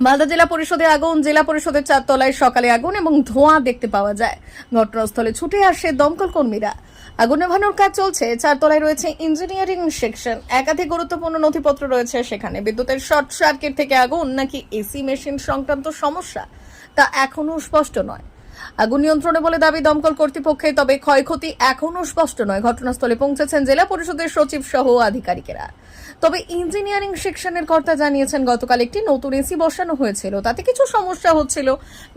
মালদা জেলা পরিষদে আগুন। জেলা পরিষদের 4 তলায় সকালে আগুন এবং ধোঁয়া দেখতে পাওয়া যায়। ঘটনাস্থলে ছুটে আসে দমকল কর্মীরা। আগুন নেভানোর কাজ চলছে। 4 তলায় রয়েছে ইঞ্জিনিয়ারিং সেকশন। একাধিক গুরুত্বপূর্ণ নথিপত্র রয়েছে সেখানে। বিদ্যুতের শর্ট সার্কিট থেকে আগুন নাকি এসি মেশিন সংক্রান্ত সমস্যা তা এখনো স্পষ্ট নয়। আগুন নিয়ন্ত্রণে বলে দাবি দমকল কর্তৃপক্ষের, তবে ক্ষয়ক্ষতি এখনো স্পষ্ট নয়। ঘটনাস্থলে পৌঁছেছেন জেলা পরিষদের সচিব সহ আধিকারিকেরা। তবে ইঞ্জিনিয়ারিং সেকশনের কর্তা জানিয়েছেন গতকাল একটি নতুন এসি বসানো হয়েছিল, তাতে কিছু সমস্যা হচ্ছিল।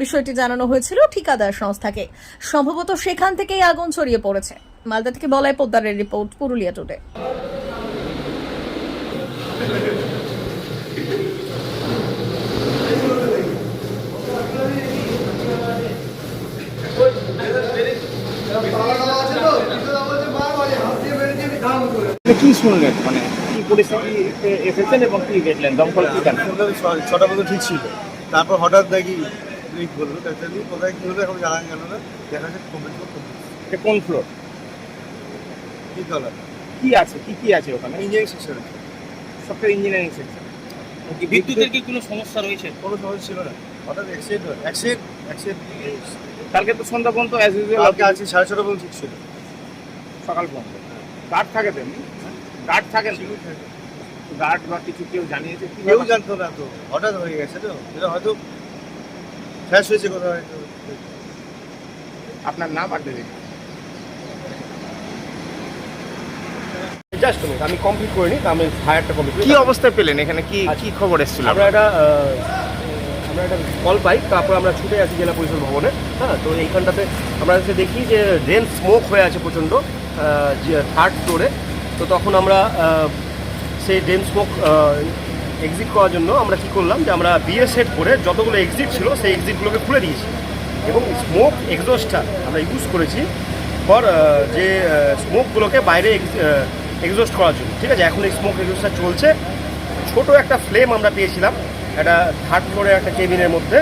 বিষয়টি জানানো হয়েছিল ঠিকাদার সংস্থাকে। সম্ভবত সেখান থেকেই আগুন ছড়িয়ে পড়েছে। মালদা থেকে বলাই পোদ্দারের রিপোর্ট, পুরুলিয়া টুডে। কি শুনলেন, মানে কি পরিস্থিতি এসেছেন এবং কি দেখলেন? দমকল কি জানেন? 6টা পর্যন্ত ঠিক ছিল, তারপর হঠাৎ দেখি লিক বললো, তাড়াতাড়ি কোথায় কী হলো এখন জানা গেল না। দেখা যাচ্ছে কমপ্লিট এটা কোন ফ্লোর? কি তলা কি আছে, কি আছে ওখানে? ইঞ্জিনিয়ারিং সেকশন আছে। সবটা ইঞ্জিনিয়ারিং সেকশন। বিদ্যুতের কি কোনো সমস্যা রয়েছে? কোনো সমস্যা ছিল না, হঠাৎ অ্যাক্সিডেন্ট কালকে তো সন্ধ্যা পর্যন্ত অ্যাজ ইউজুয়াল কালকে আছে 6:30 পর্যন্ত ঠিক ছিল। সকাল পর্যন্ত গার্ড থাকে তো? গার্ড থাকে না? গার্ড বা কিছু কেউ জানিয়েছে? কেউ জানতো না তো, হঠাৎ হয়ে গেছে তো, এটা হয়তো শেষ হয়েছে কোথাও হয়তো। আপনার নাম আর দেবেন? জাস্ট আমি কমপ্লিট করিনি, আমি ফায়ারটা কমপ্লিট কি অবস্থায় পেলেন এখানে? কি কি খবর এসেছিল? আমরা একটা কল পাই, তারপর আমরা ছুটে আসি জেলা পরিষদ ভবনে। হ্যাঁ, তো এইখানটাতে আমরা এসে দেখি যে ড্রেন স্মোক হয়ে আছে প্রচণ্ড, 3rd ফ্লোরে। তো তখন আমরা সেই ড্রেন স্মোক এক্সিট করার জন্য আমরা কী করলাম যে আমরা বিএ সেট করে যতগুলো এক্সিট ছিল সেই এক্সিটগুলোকে খুলে দিয়েছি এবং স্মোক এক্সস্টটা আমরা ইউজ করেছি ফর যে স্মোকগুলোকে বাইরে এক্সস্ট করার জন্য। ঠিক আছে, এখন এই স্মোক এক্সস্টটা চলছে। ছোট একটা ফ্লেম আমরা পেয়েছিলাম একটা 3rd ফ্লোরের একটা কেবিনের মধ্যে,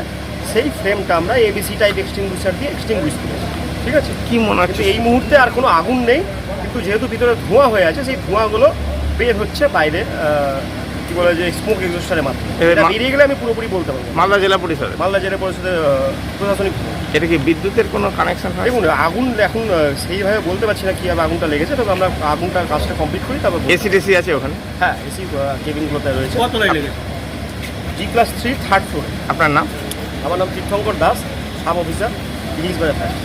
সেই ফ্লেমটা আমরা এবিসি টাইপ এক্সটিংগুইশার দিয়ে এক্সটিংগুইশ করেছি। ঠিক আছে, কি মনে হচ্ছে? কিন্তু এই মুহূর্তে আর কোনো আগুন নেই, কিন্তু যেহেতু ভিতরে ধোঁয়া হয়ে আছে সেই ধোঁয়াগুলো বের হচ্ছে বাইরে, কি বলে যে স্মোক এক্সস্টারের মাধ্যমে। এটা বেরিয়ে গেলে আমি পুরোপুরি বলতে পারবো। মালদা জেলা পরিষদে? মালদা জেলা পরিষদের প্রশাসনিক। এটা কি বিদ্যুতের কোনো কানেকশন? দেখুন, আগুন এখন সেইভাবে বলতে পারছি না কীভাবে আগুনটা লেগেছে, তবে আমরা আগুনটার কাজটা কমপ্লিট করি তারপর বলবো। এসি টেসি আছে ওখানে? হ্যাঁ, এসি কেবিনগুলোতে রয়েছে। কতটাই লেগেছে? G+3 3rd ফ্লোরে। আপনার নাম? আমার নাম তীর্থঙ্কর দাস, সাব অফিসার, 30 বাজার ফায়ার।